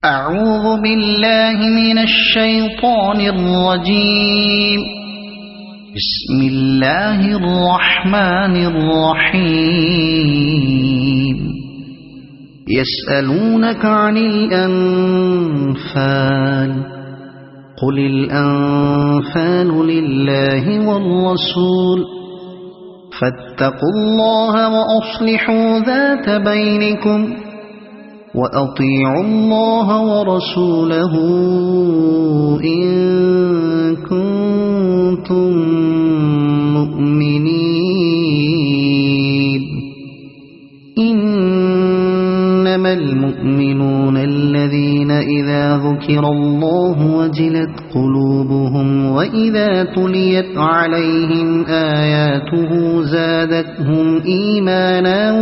أعوذ بالله من الشيطان الرجيم. بسم الله الرحمن الرحيم. يسألونك عن الأنفال قل الأنفال لله والرسول فاتقوا الله وأصلحوا ذات بينكم وأطيعوا الله ورسوله إن كنتم مؤمنين. إنما المؤمنون الذين إذا ذكر الله وجلت قلوبهم وإذا تليت عليهم آياته زادتهم إيمانا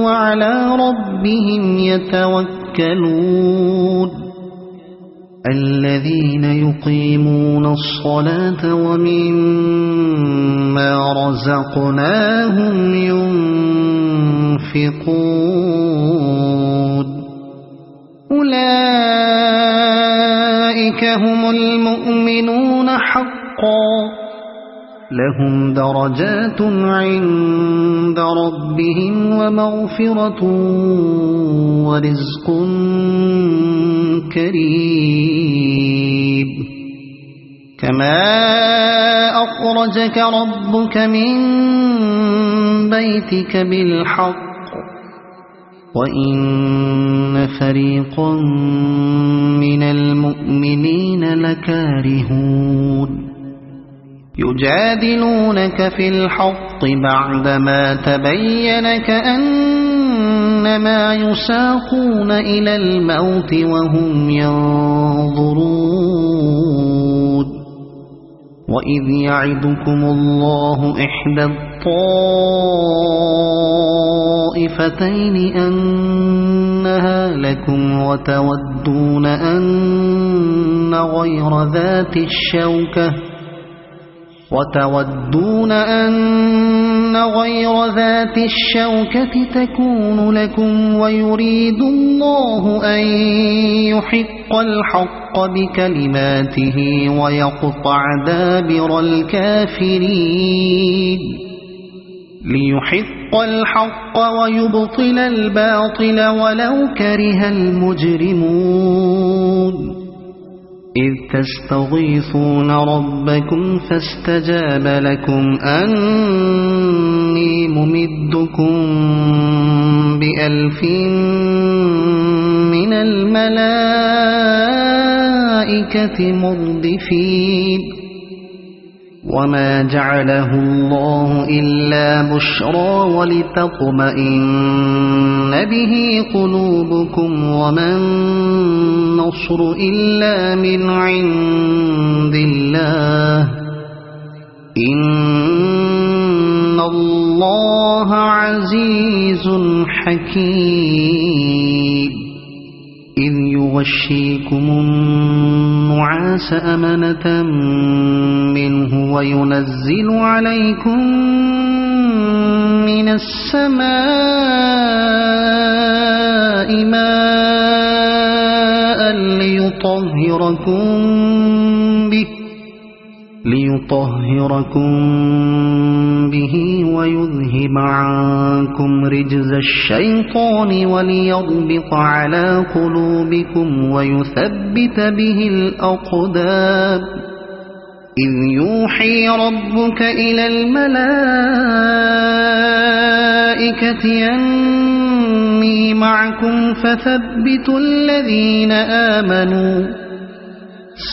وعلى ربهم يتوكلون. الذين يقيمون الصلاة ومما رزقناهم ينفقون. أولئك هم المؤمنون حقا لهم درجات عند ربهم ومغفرة ورزق كريم. كما أخرجك ربك من بيتك بالحق وإن فريقا من المؤمنين لكارهون. يجادلونك في الحق بعدما تبين كأنما يساقون إلى الموت وهم ينظرون. وإذ يعدكم الله إحدى الطائفتين أنها لكم وتودون أن غير ذات الشوكة تكون لكم ويريد الله أن يحق الحق بكلماته ويقطع دابر الكافرين. ليحق الحق ويبطل الباطل ولو كره المجرمون. إذ تستغيثون ربكم فاستجاب لكم أني ممدكم ب1000 من الملائكة مردفين. وما جعله الله إلا بشرى ولتطمئن به قلوبكم وما النصر إلا من عند الله إن الله عزيز حكيم. إذ يغشيكم النعاس أمنة منه وينزل عليكم من السماء ماء ليطهركم به ويذهب عنكم رجز الشيطان وليربط على قلوبكم ويثبت به الأقدام. إذ يوحي ربك إلى الملائكة أني معكم فثبتوا الذين آمنوا.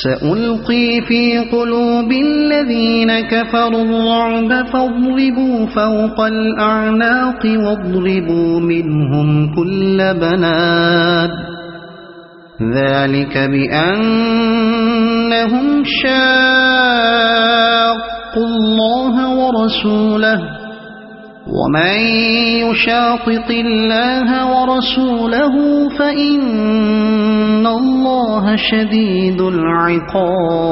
سألقي في قلوب الذين كفروا الرعب فاضربوا فوق الأعناق واضربوا منهم كل بنان. ذلك بأنهم شاقوا الله ورسوله ومن يشاقق الله ورسوله فإن الله شديد العقاب.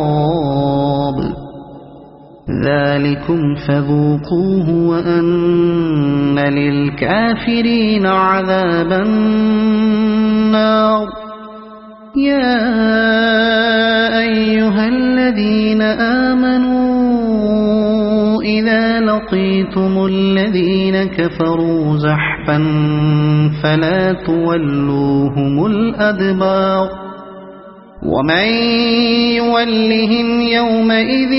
ذلكم فذوقوه وأن للكافرين عذاب النار يا أيها الذين آمنوا إذا لقيتم الذين كفروا زحفا فلا تولوهم الأدبار ومن يولهم يومئذ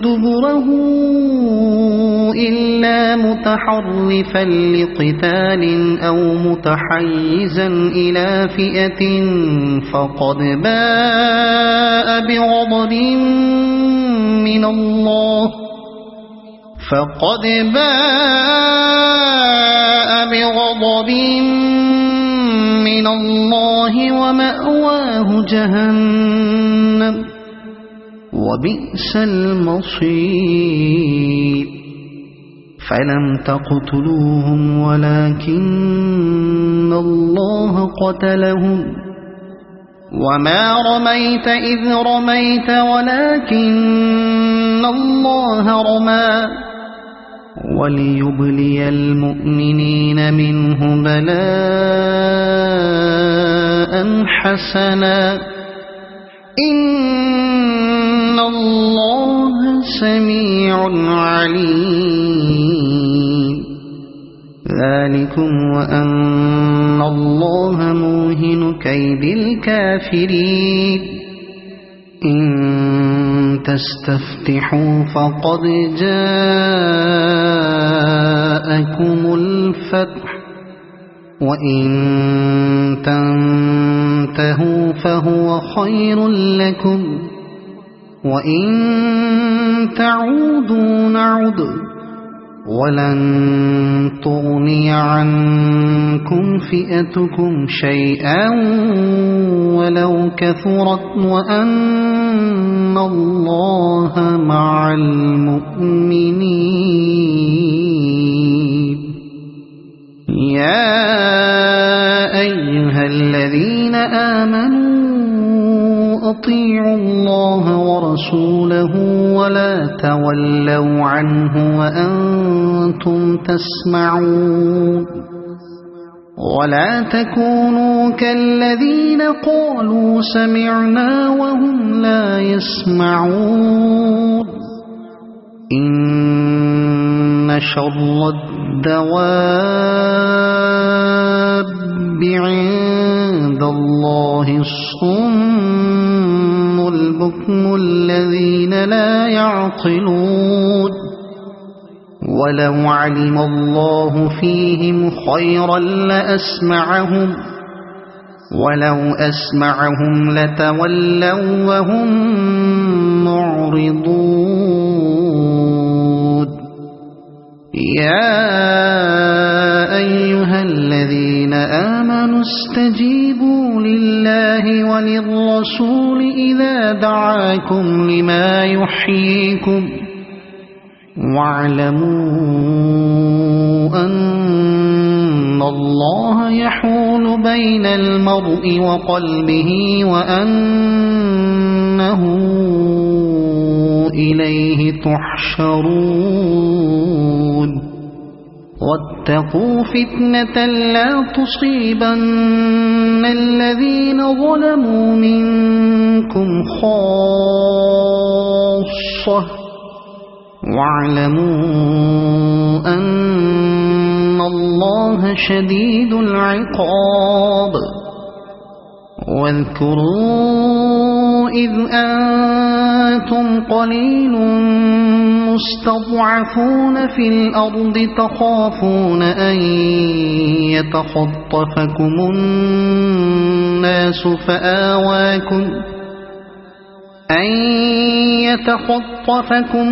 دبره إلا متحرفا لقتال أو متحيزا إلى فئة فقد باء بغضب من الله ومأواه جهنم وبئس المصير فلم تقتلوهم ولكن الله قتلهم وما رميت إذ رميت ولكن الله رمى وليبلي المؤمنين منه بلاء حسنا إن الله سميع عليم ذلكم وأن الله موهن كيد الكافرين إن تستفتحوا فقد جاءكم الفتح وإن تنتهوا فهو خير لكم وإن تعودوا نعد ولن تغني عنكم فئتكم شيئا ولو كثرت وأن الله مع المؤمنين يا أيها الذين آمنوا أطيعوا الله ورسوله ولا تولوا عنه وأنتم تسمعون ولا تكونوا كالذين قالوا سمعنا وهم لا يسمعون إن شر الدواب عند الله الصم البكم الذين لا يعقلون ولو علم الله فيهم خيرا لأسمعهم ولو أسمعهم لتولوا وهم معرضون يا أيها الذين آمنوا استجيبوا لله وللرسول إذا دعاكم لما يحييكم واعلموا أن الله يحول بين المرء وقلبه وأنه إليه تحشرون واتقوا فتنة لا تصيبن الذين ظلموا منكم خاصة واعلموا أن الله شديد العقاب واذكروا إذ أنتم قليل مستضعفون في الأرض تخافون أن يتخطفكم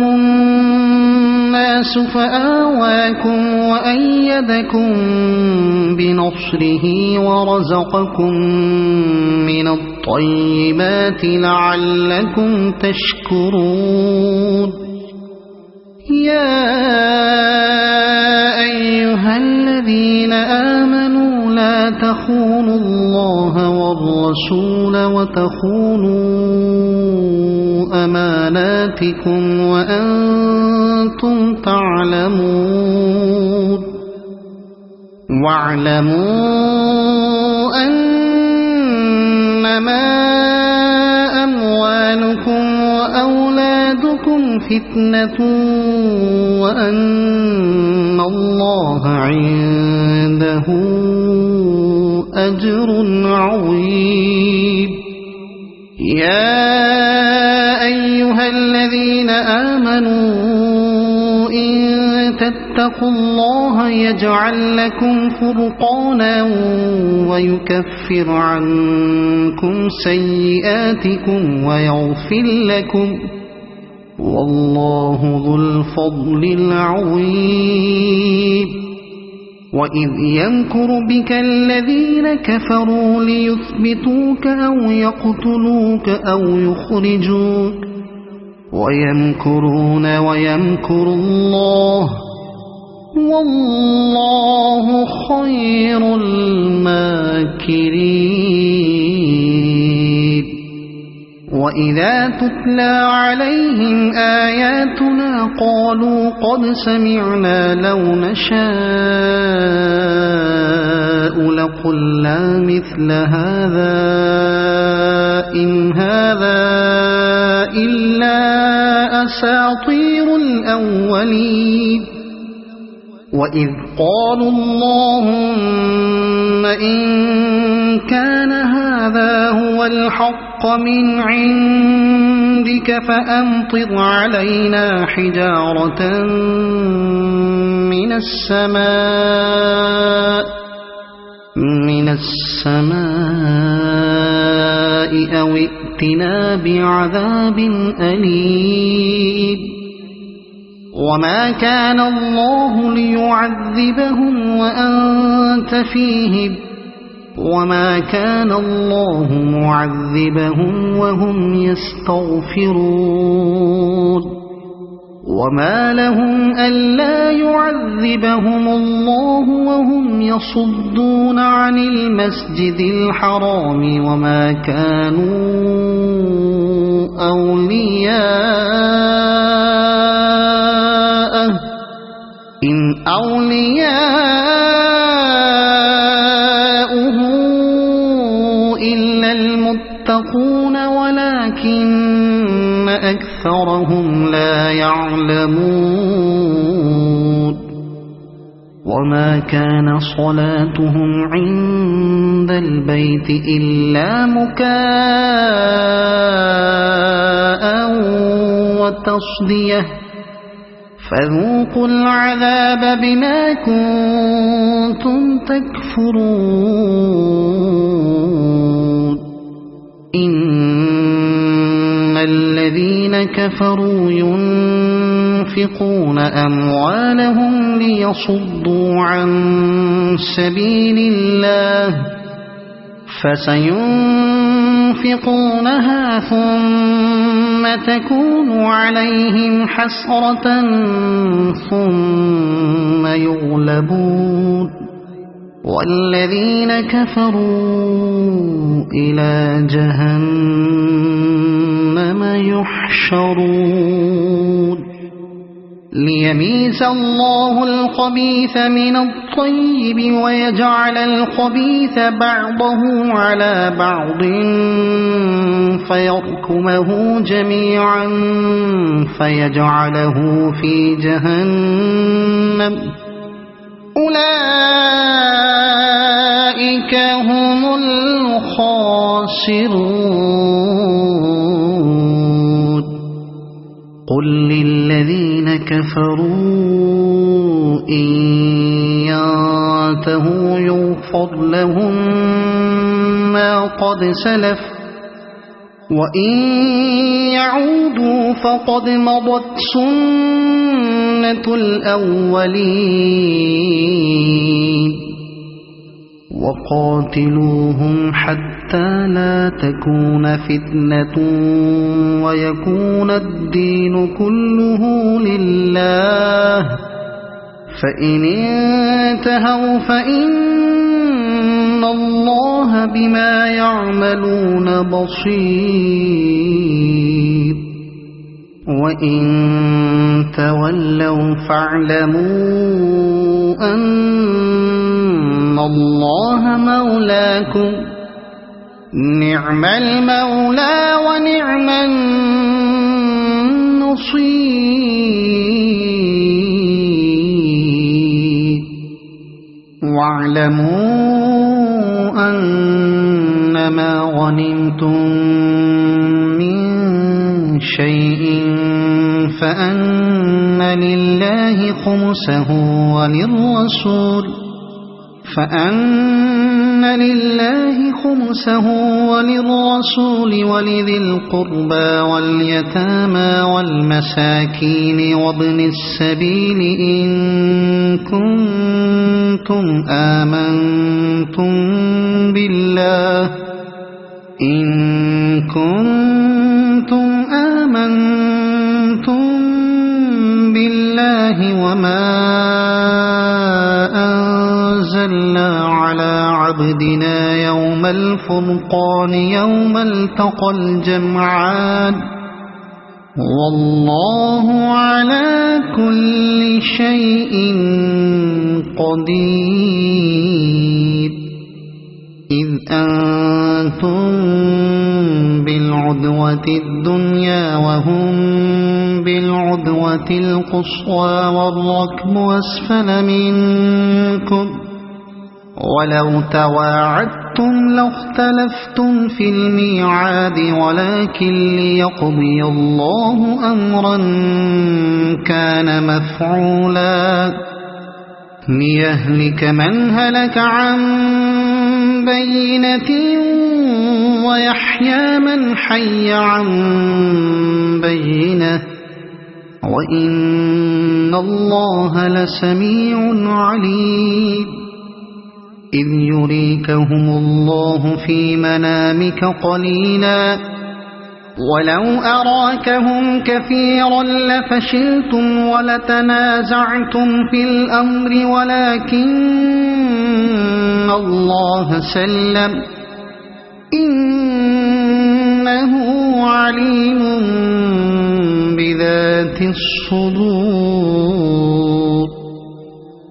الناس فآواكم وأيدكم بنصره ورزقكم من الطيبات لعلكم تشكرون يا أيها الذين آمنوا لا تخونوا الله والرسول وتخونوا أماناتكم وأنتم تعلمون واعلموا أنما إنما أموالكم وأولادكم فتنة وأن الله عنده أجر عظيم. يا أيها الذين آمنوا إن تتقوا الله يجعل لكم فرقانا ويكفر عنكم سيئاتكم ويغفر لكم والله ذو الفضل العظيم. وإذ يمكر بك الذين كفروا ليثبتوك أو يقتلوك أو يخرجوك ويمكرون ويمكر الله والله خير الماكرين. وإذا تتلى عليهم آياتنا قالوا قد سمعنا لو نشاء لقلنا مثل هذا إن هذا إلا أساطير الأولين. وإذ قالوا اللهم إن كان هذا هو الحق من عندك فأمطر علينا حجارة من السماء أو ائتنا بعذاب أليم. وما كان الله ليعذبهم وأنت فيهم وما كان الله معذبهم وهم يستغفرون. وما لهم ألا يعذبهم الله وهم يصدون عن المسجد الحرام وما كانوا أولياءه إن أولياؤه إلا المتقون ولكن أكثرهم لا يعلمون. وما كان صلاتهم عند البيت إلا مكاء وتصدية فذوقوا العذاب بما كنتم تكفرون. إن الذين كفروا ينفقون أموالهم ليصدوا عن سبيل الله فسينفقونها ثم تكون عليهم حسرة ثم يغلبون والذين كفروا إلى جهنم يحشرون. ليميز الله الخبيث من الطيب ويجعل الخبيث بعضه على بعض فيركمه جميعا فيجعله في جهنم أولئك هم الخاسرون. قل للذين كفروا إن ينتهوا يغفر لهم ما قد سلف وإن يعودوا فقد مضت سنة الأولين. وقاتلوهم حتى لا تكون فتنة ويكون الدين كله لله فإن انتهوا فإن الله بما يعملون بصير. وإن تولوا فاعلموا أن الله مولاكم نعم المولى ونعم النصير واعلموا أنما غنمتم من شيء فأن لله خمسه وللرسول ولذي القربى واليتامى والمساكين وابن السبيل إن كنتم آمنتم بالله وما أنزلنا على عبدنا يوم الفرقان يوم التقى الجمعان والله على كل شيء قدير إذ أنتم بالعدوة الدنيا وهم بالعدوة القصوى والركب أسفل منكم ولو تواعدتم لاختلفتم في الميعاد ولكن ليقضي الله أمرا كان مفعولا ليهلك من هلك عن بينة ويحيى من حي عن بينة وإن الله لسميع عليم إذ يريكهم الله في منامك قليلا ولو أراكهم كثيرا لفشلتم ولتنازعتم في الأمر ولكن الله سلم إنه عليم بذات الصدور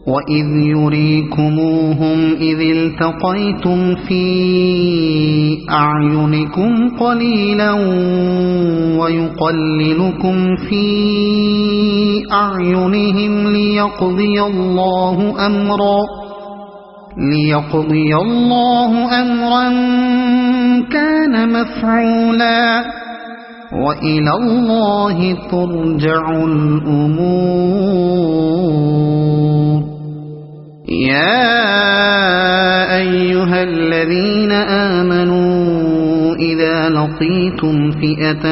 وإذ يريكموهم إذ التقيتم في أعينكم قليلا ويقللكم في أعينهم ليقضي الله أمرا كان مفعولا وإلى الله ترجع الأمور يا أيها الذين آمنوا إذا لقيتم فئة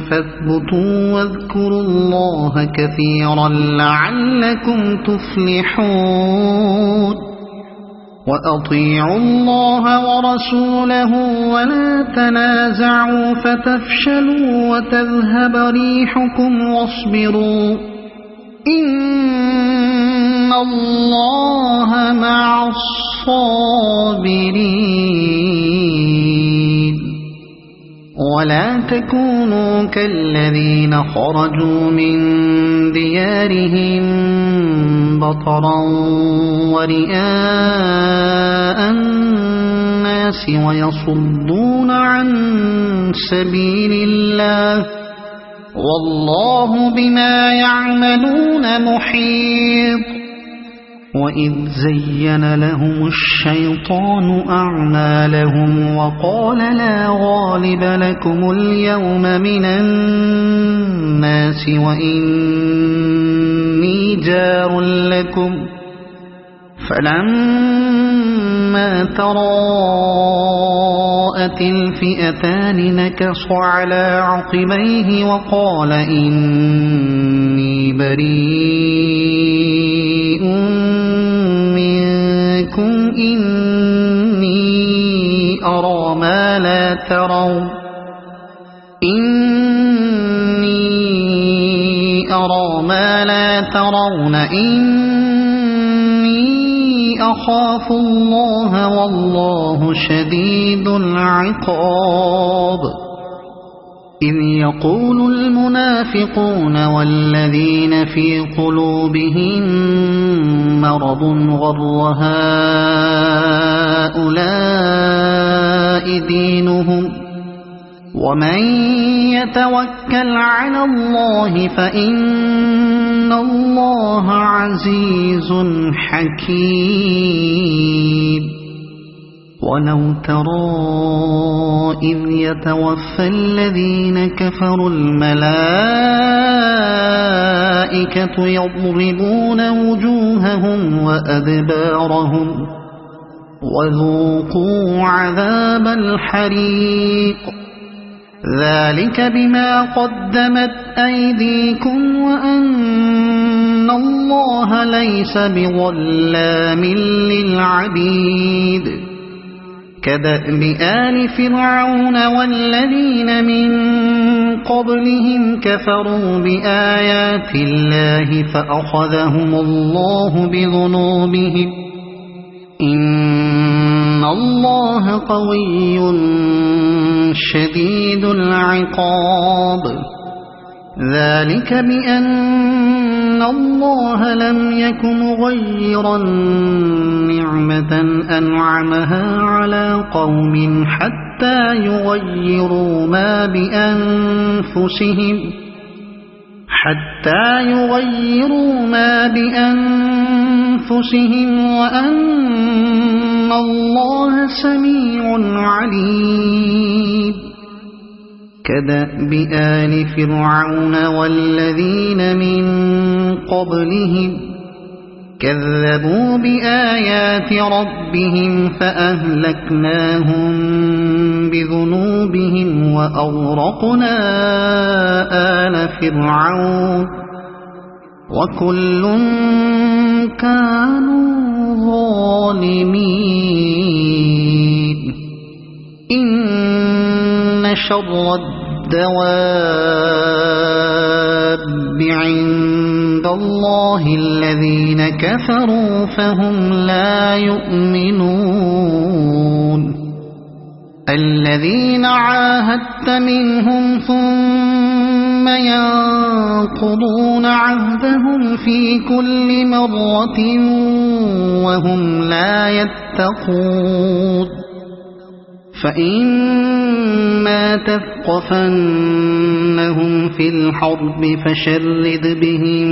فاثبتوا واذكروا الله كثيرا لعلكم تفلحون وأطيعوا الله ورسوله ولا تنازعوا فتفشلوا وتذهب ريحكم واصبروا إن الله مع الصابرين ولا تكونوا كالذين خرجوا من ديارهم بطرا ورئاء الناس ويصدون عن سبيل الله والله بما يعملون محيط وإذ زين لهم الشيطان أعمالهم وقال لا غالب لكم اليوم من الناس وإني جار لكم فلما تراءت الفئتان نكص على عقبيه وقال إني بريء منكم إني أرى ما لا ترون إني أخاف الله والله شديد العقاب إذ يقول المنافقون والذين في قلوبهم مرض غر هؤلاء دينهم ومن يتوكل على الله فإن الله عزيز حكيم ولو ترى إذ يتوفى الذين كفروا الملائكة يضربون وجوههم وأدبارهم وذوقوا عذاب الحريق ذلك بما قدمت أيديكم وأن الله ليس بظلام للعبيد كدأب آل فرعون والذين من قبلهم كفروا بآيات الله فأخذهم الله بذنوبهم إن الله قوي شديد العقاب ذلك بأن الله لم يك مغيرا نعمة أنعمها على قوم حتى يغيروا ما بأنفسهم وأن الله سميع عليم كدأب آل فرعون والذين من قبلهم كذبوا بآيات ربهم فأهلكناهم بذنوبهم وأغرقنا آل فرعون وكل كانوا ظالمين إن شر الدواب عند الله الذين كفروا فهم لا يؤمنون الذين عاهدت منهم ثم ينقضون عهدهم في كل مرة وهم لا يتقون فإما تثقفنهم في الحرب فشرد بهم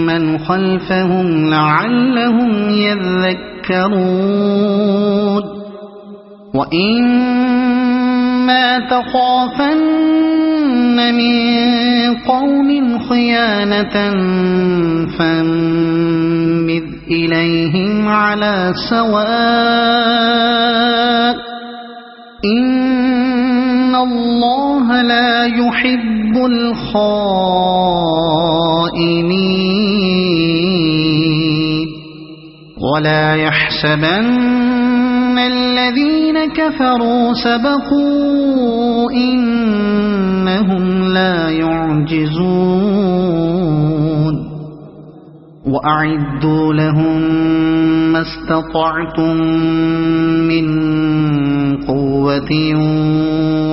من خلفهم لعلهم يذكرون وإما تخافن من قوم خيانة فانبذ إليهم على سواء إن الله لا يحب الخائنين ولا يحسبن الذين كفروا سبقوا إنهم لا يعجزون وأعدوا لهم ما استطعتم من قوة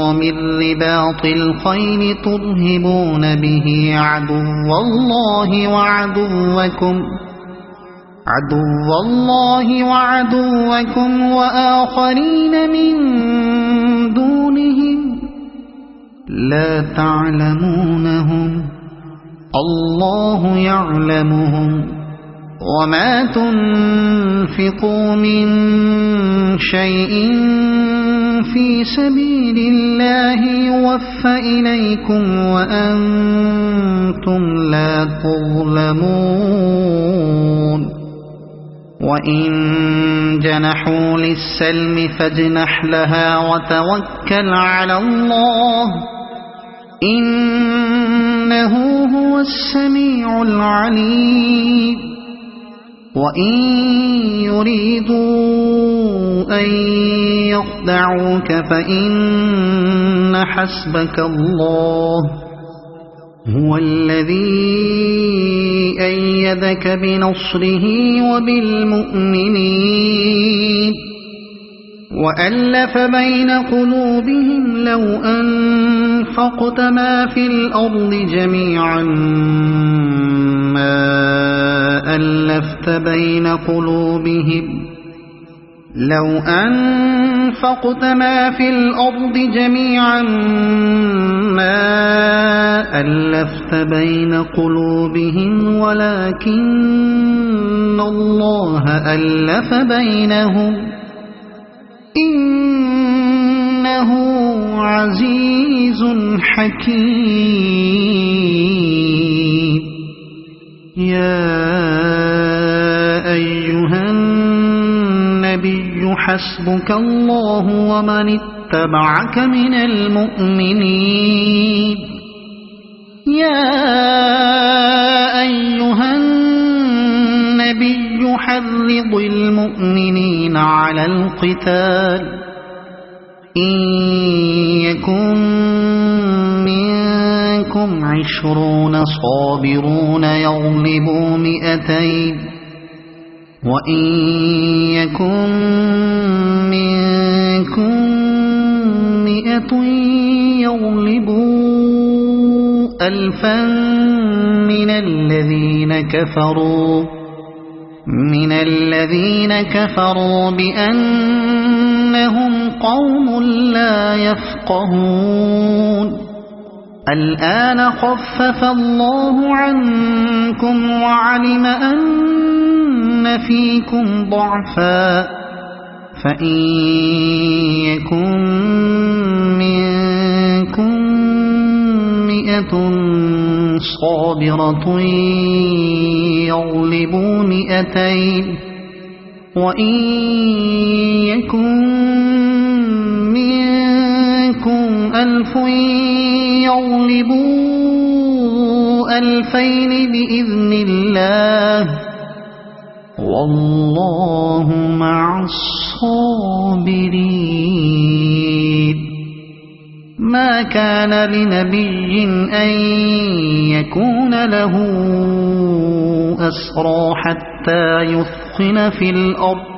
ومن رباط الخيل ترهبون به عدو الله وآخرين من دونهم لا تعلمونهم الله يعلمهم وما تنفقوا من شيء في سبيل الله يوفى إليكم وأنتم لا تظلمون وإن جنحوا للسلم فاجنح لها وتوكل على الله إنه هو السميع العليم وإن يريدوا أن يخدعوك فإن حسبك الله هو الذي أيدك بنصره وبالمؤمنين وألف بين قلوبهم لو أنفقت ما في الأرض جميعا ما ألفت بين قلوبهم لو أنفقت ما في الأرض جميعا ما ألفت بين قلوبهم ولكن الله ألف بينهم إنه عزيز حكيم يا أيها النبي حسبك الله ومن اتبعك من المؤمنين يا أيها النبي حرض المؤمنين على القتال إن يكن منكم 20 صابرون يغلبوا 200 وإن يكن منكم 100 يغلبوا 1000 من الذين كفروا بأنهم قوم لا يفقهون الآن خفف الله عنكم وعلم أن فيكم ضعفا فإن يكن منكم 100 صابرة يغلبوا 200 وإن يكن منكم 1000 يغلبوا 2000 بإذن الله والله مع الصابرين ما كان لنبي أن يكون له أسرى حتى يثخن في الأرض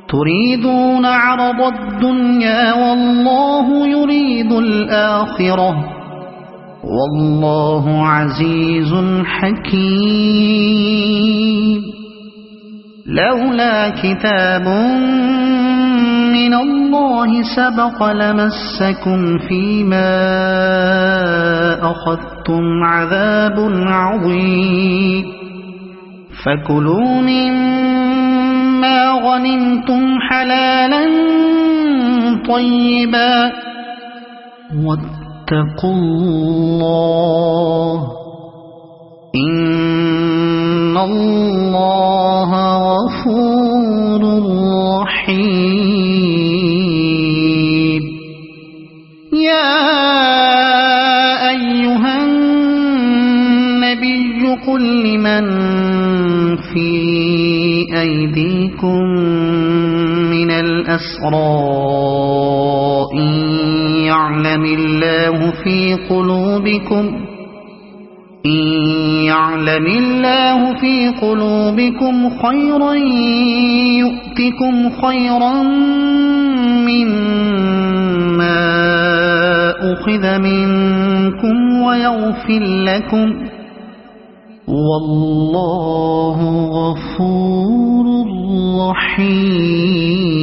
تريدون عرض الدنيا والله يريد الآخرة والله عزيز حكيم لولا كتاب من الله سبق لمسكم فيما أخذتم عذاب عظيم فكلوا مما غنمتم حلالا طيبا واتقوا الله إن الله غفور رحيم يا أيها النبي قل لمن في أيديكم من الأسرى إن يعلم الله في قلوبكم خيرا يؤتكم خيرا مما أخذ منكم ويغفر لكم والله غفور رحيم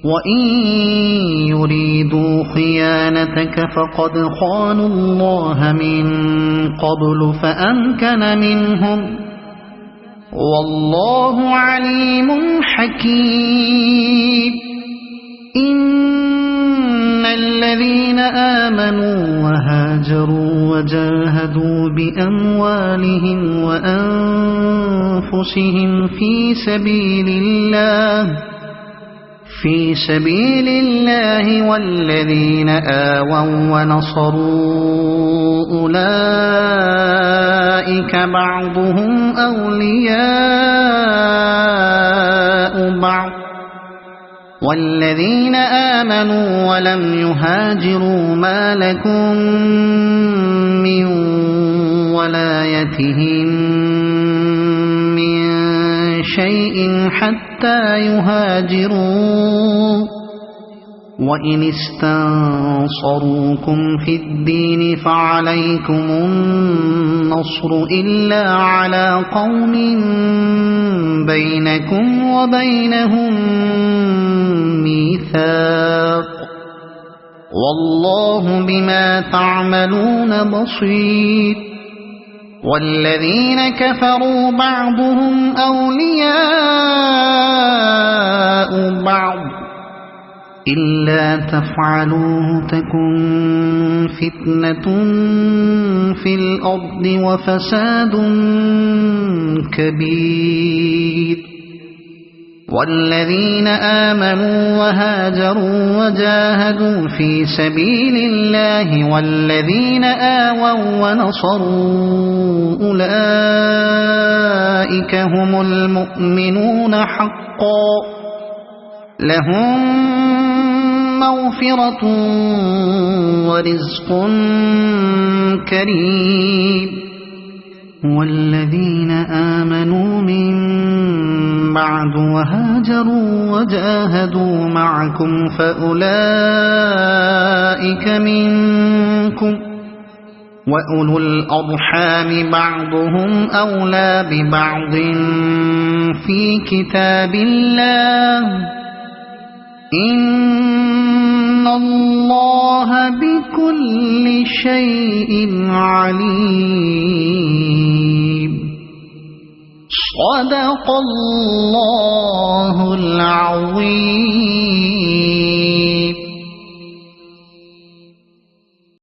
وإن يريدوا خيانتك فقد خانوا الله من قبل فأمكن منهم والله عليم حكيم إن الذين آمنوا وهاجروا وجاهدوا بأموالهم وأنفسهم في سبيل الله والذين آووا ونصروا أولئك بعضهم أولياء بعض والذين آمنوا ولم يهاجروا ما لكم من ولايتهم من شيء حتى حتى يهاجروا وإن استنصروكم في الدين فعليكم النصر إلا على قوم بينكم وبينهم ميثاق والله بما تعملون بصير والذين كفروا بعضهم أولياء بعض إلا تفعلوه تكن فتنة في الأرض وفساد كبير والذين آمنوا وهاجروا وجاهدوا في سبيل الله والذين آووا ونصروا أولئك هم المؤمنون حقا لهم مغفرة ورزق كريم والذين آمنوا من بعد وهاجروا وجاهدوا معكم فأولئك منكم وأولو الأرحام بعضهم أولى ببعض في كتاب الله إن الله بكل شيء عليم صدق الله العظيم.